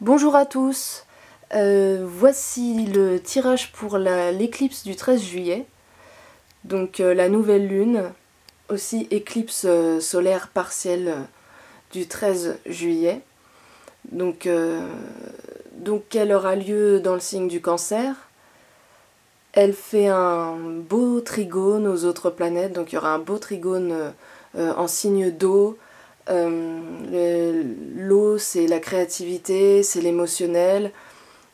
Bonjour à tous, voici le tirage pour l'éclipse du 13 juillet, donc la nouvelle lune, aussi éclipse solaire partielle du 13 juillet, donc elle aura lieu dans le signe du Cancer. Elle fait un beau trigone aux autres planètes, donc il y aura un beau trigone en signe d'eau. L'eau, c'est la créativité, c'est l'émotionnel.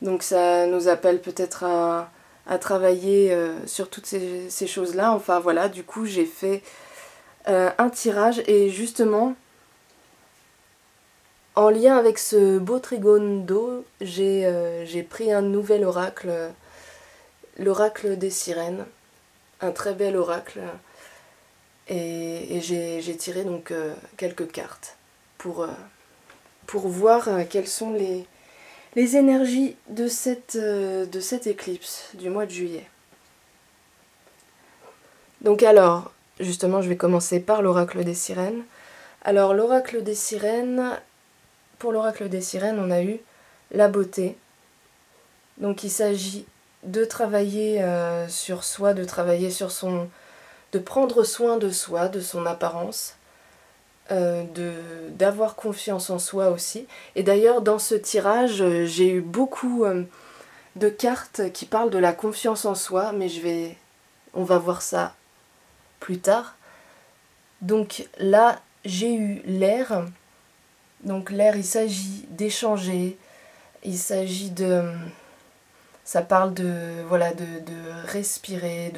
Donc ça nous appelle peut-être à travailler sur toutes ces choses-là. Enfin voilà, du coup j'ai fait un tirage et justement, en lien avec ce beau trigone d'eau, j'ai pris un nouvel oracle, l'oracle des sirènes. Un très bel oracle. Et j'ai tiré donc quelques cartes pour voir quelles sont les énergies de cette éclipse du mois de juillet. Donc alors, justement, je vais commencer par l'oracle des sirènes. Alors l'oracle des sirènes, pour l'oracle des sirènes, on a eu la beauté. Donc il s'agit de travailler sur soi, de travailler sur de prendre soin de soi, de son apparence, d'avoir confiance en soi aussi. Et d'ailleurs, dans ce tirage, j'ai eu beaucoup de cartes qui parlent de la confiance en soi, mais on va voir ça plus tard. Donc là, j'ai eu l'air. Donc l'air, il s'agit d'échanger, il s'agit ça parle de respirer,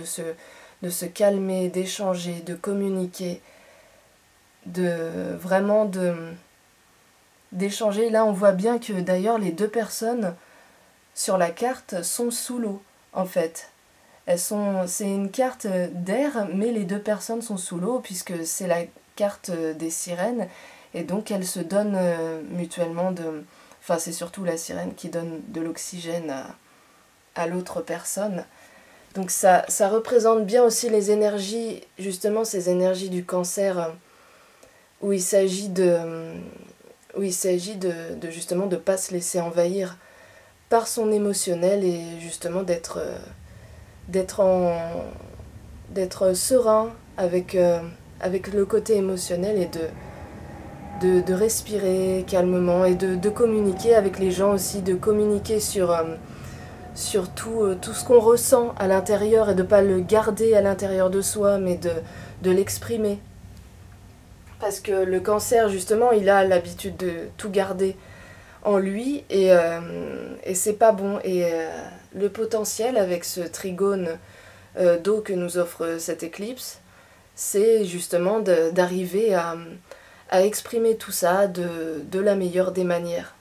de se calmer, d'échanger, de communiquer, d'échanger. Là, on voit bien que d'ailleurs les deux personnes sur la carte sont sous l'eau, en fait. C'est une carte d'air, mais les deux personnes sont sous l'eau puisque c'est la carte des sirènes et donc elles se donnent mutuellement Enfin, c'est surtout la sirène qui donne de l'oxygène à l'autre personne. Donc ça représente bien aussi les énergies, justement ces énergies du Cancer, où il s'agit justement de pas se laisser envahir par son émotionnel et justement d'être serein avec le côté émotionnel et de respirer calmement et de communiquer avec les gens aussi, de communiquer sur tout ce qu'on ressent à l'intérieur et de ne pas le garder à l'intérieur de soi, mais de l'exprimer. Parce que le Cancer, justement, il a l'habitude de tout garder en lui et c'est pas bon. Et le potentiel avec ce trigone d'eau que nous offre cette éclipse, c'est justement d'arriver à exprimer tout ça de la meilleure des manières.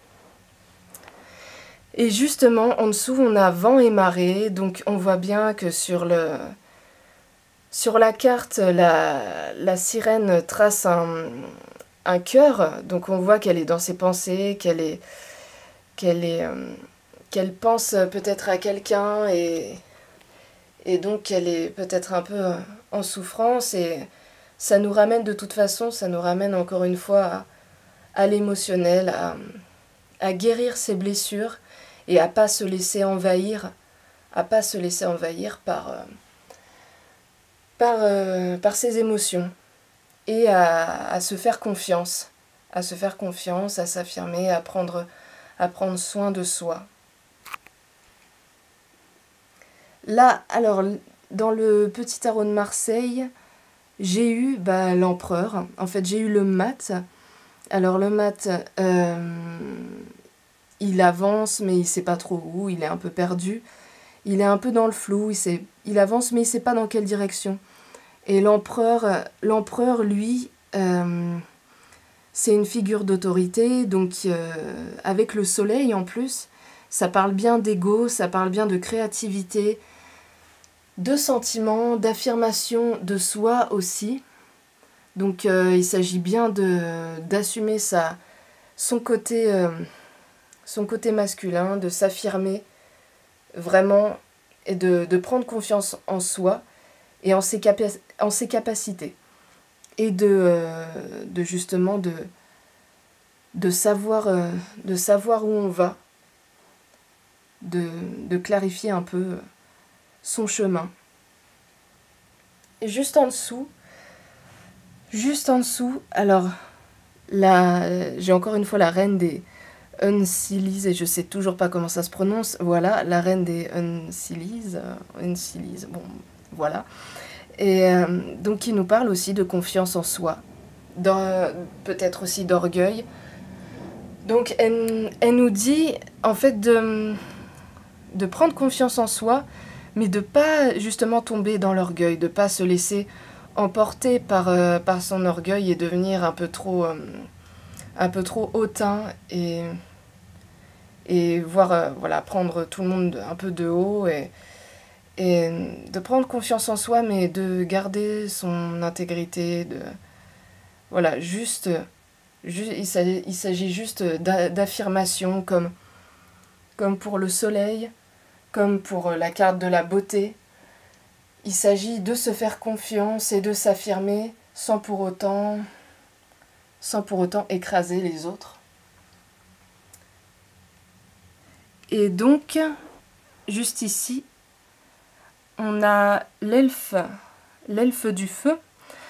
Et justement, en dessous, on a vent et marée, donc on voit bien que sur la carte, la sirène trace un cœur, donc on voit qu'elle est dans ses pensées, qu'elle pense peut-être à quelqu'un et donc qu'elle est peut-être un peu en souffrance et ça nous ramène de toute façon, ça nous ramène encore une fois à l'émotionnel, à guérir ses blessures et à pas se laisser envahir, par ses émotions et à se faire confiance, à s'affirmer, à prendre soin de soi. Là, alors, dans le petit tarot de Marseille, j'ai eu l'empereur. En fait, j'ai eu le mat. Alors, le mat, il avance, mais il ne sait pas trop où, il est un peu perdu. Il est un peu dans le flou, il avance, mais il ne sait pas dans quelle direction. Et l'empereur, lui, c'est une figure d'autorité, donc avec le soleil en plus, ça parle bien d'ego, ça parle bien de créativité, de sentiments, d'affirmation de soi aussi. Donc il s'agit bien d'assumer son côté masculin, de s'affirmer vraiment et de prendre confiance en soi et en ses capacités. Et justement de savoir où on va, de clarifier un peu son chemin. Et juste en dessous, alors là, j'ai encore une fois la reine des Unseelie, et je sais toujours pas comment ça se prononce. Voilà, la reine des Unseelie, bon, voilà. Et donc qui nous parle aussi de confiance en soi, peut-être aussi d'orgueil. Donc elle nous dit en fait de prendre confiance en soi, mais de pas justement tomber dans l'orgueil, de pas se laisser emporter par son orgueil et devenir un peu trop hautain et voir voilà, prendre tout le monde un peu de haut et de prendre confiance en soi, mais de garder son intégrité, voilà, il s'agit juste d'affirmation comme pour le soleil, comme pour la carte de la beauté. Il s'agit de se faire confiance et de s'affirmer sans pour autant écraser les autres. Et donc, juste ici, on a l'elfe du feu.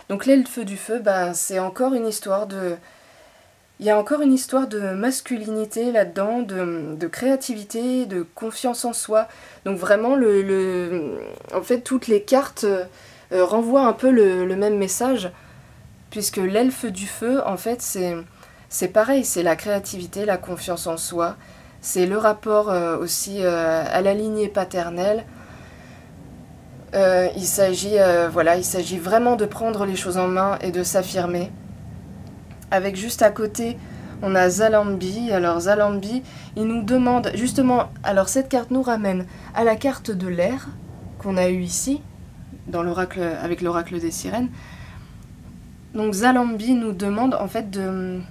Donc l'elfe du feu, c'est encore une histoire de... Il y a encore une histoire de masculinité là-dedans, de créativité, de confiance en soi. Donc vraiment, en fait, toutes les cartes renvoient un peu le même message, puisque l'elfe du feu, en fait, c'est pareil, c'est la créativité, la confiance en soi, c'est le rapport aussi à la lignée paternelle. Il s'agit vraiment de prendre les choses en main et de s'affirmer. Avec juste à côté, on a Zalambi. Alors Zalambi, il nous demande justement... Alors cette carte nous ramène à la carte de l'air qu'on a eue ici, avec l'oracle des sirènes. Donc Zalambi nous demande en fait de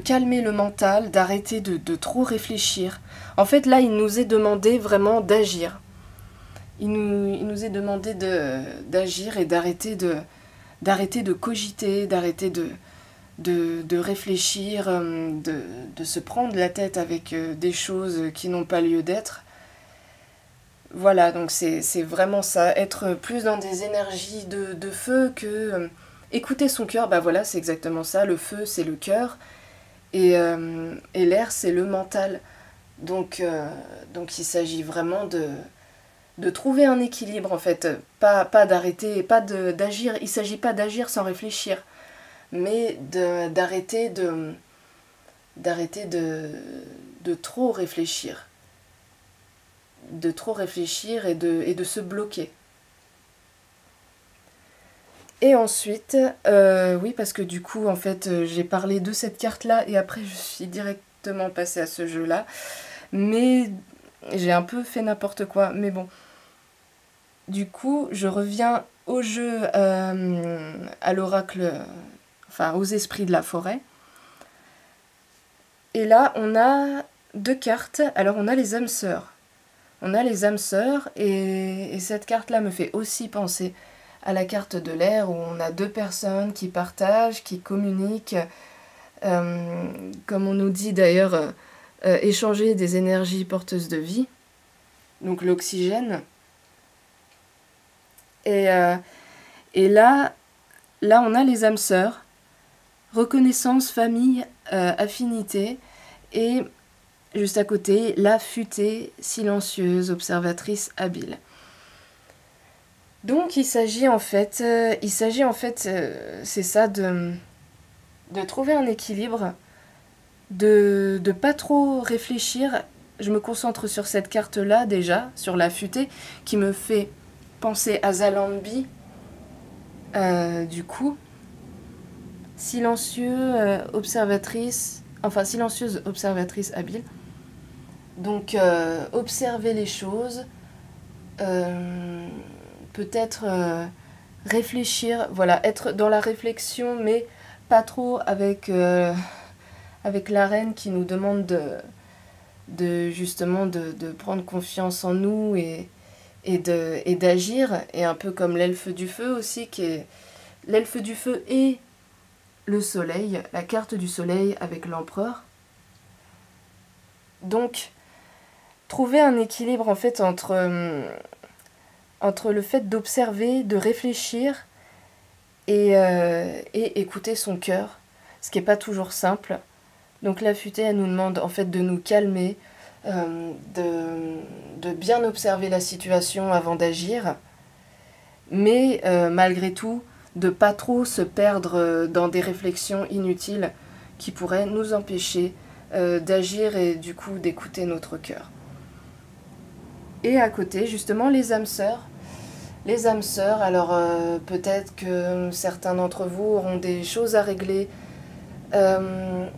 calmer le mental, d'arrêter de trop réfléchir. En fait là, il nous est demandé vraiment d'agir. Il nous est demandé d'agir et d'arrêter de cogiter, d'arrêter de réfléchir, de se prendre la tête avec des choses qui n'ont pas lieu d'être. Voilà, donc c'est vraiment ça, être plus dans des énergies de feu que écouter son cœur. Voilà, c'est exactement ça, le feu c'est le cœur et l'air c'est le mental. Donc il s'agit vraiment de trouver un équilibre en fait, pas d'arrêter, pas d'agir, il ne s'agit pas d'agir sans réfléchir, mais d'arrêter de trop réfléchir. De trop réfléchir et de se bloquer. Et ensuite, oui, parce que du coup, en fait, j'ai parlé de cette carte-là et après, je suis directement passée à ce jeu-là. Mais j'ai un peu fait n'importe quoi, mais bon. Du coup, je reviens au jeu, à l'oracle, enfin, aux esprits de la forêt. Et là, on a deux cartes. Alors, on a les âmes sœurs. On a les âmes sœurs, et cette carte-là me fait aussi penser à la carte de l'air, où on a deux personnes qui partagent, qui communiquent, comme on nous dit d'ailleurs, échanger des énergies porteuses de vie, donc l'oxygène. Et là, on a les âmes sœurs, reconnaissance, famille, affinité, et juste à côté, la futée, silencieuse, observatrice habile. Donc il s'agit en fait, c'est ça, de trouver un équilibre, de pas trop réfléchir. Je me concentre sur cette carte-là déjà, sur la futée, qui me fait penser à Zalambi, du coup. Silencieuse observatrice habile. Donc observer les choses, peut-être réfléchir, voilà, être dans la réflexion, mais pas trop avec la reine qui nous demande justement de prendre confiance en nous et d'agir, et un peu comme l'elfe du feu aussi, l'elfe du feu est le soleil, la carte du soleil avec l'empereur. Donc, trouver un équilibre en fait entre le fait d'observer, de réfléchir et écouter son cœur, ce qui n'est pas toujours simple. Donc la futée, elle nous demande en fait de nous calmer, de bien observer la situation avant d'agir, mais malgré tout, de pas trop se perdre dans des réflexions inutiles qui pourraient nous empêcher d'agir et du coup d'écouter notre cœur. Et à côté, justement, les âmes sœurs. Les âmes sœurs, alors peut-être que certains d'entre vous auront des choses à régler dans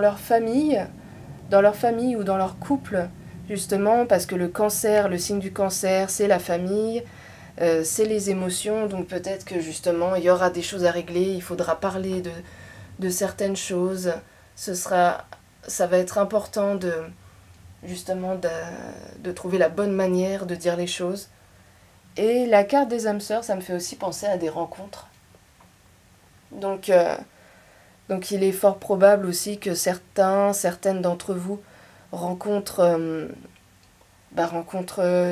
leur famille ou dans leur couple, justement, parce que le cancer, le signe du cancer, c'est la famille, c'est les émotions, donc peut-être que justement il y aura des choses à régler, il faudra parler de certaines choses, ça va être important justement de trouver la bonne manière de dire les choses. Et la carte des âmes sœurs, ça me fait aussi penser à des rencontres. Donc il est fort probable aussi que certaines d'entre vous rencontrent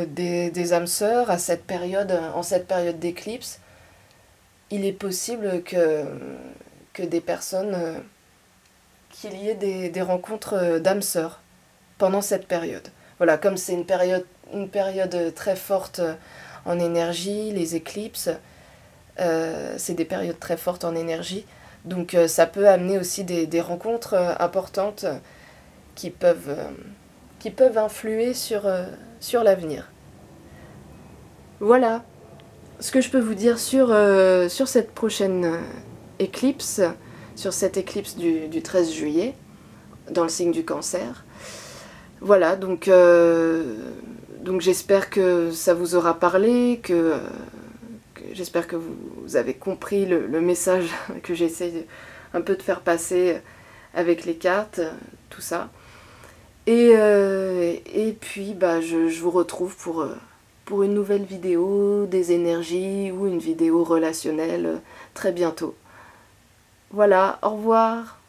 des âmes sœurs en cette période d'éclipse. Il est possible que des personnes, qu'il y ait des rencontres d'âmes sœurs pendant cette période. Voilà, comme c'est une période très forte en énergie, les éclipses, c'est des périodes très fortes en énergie, donc ça peut amener aussi des rencontres importantes qui peuvent influer sur l'avenir. Voilà ce que je peux vous dire sur cette prochaine éclipse, sur cette éclipse du 13 juillet, dans le signe du cancer. Voilà, donc j'espère que ça vous aura parlé, j'espère que vous avez compris le message que j'essaie un peu de faire passer avec les cartes, tout ça. Et puis je vous retrouve pour une nouvelle vidéo des énergies ou une vidéo relationnelle très bientôt. Voilà, au revoir.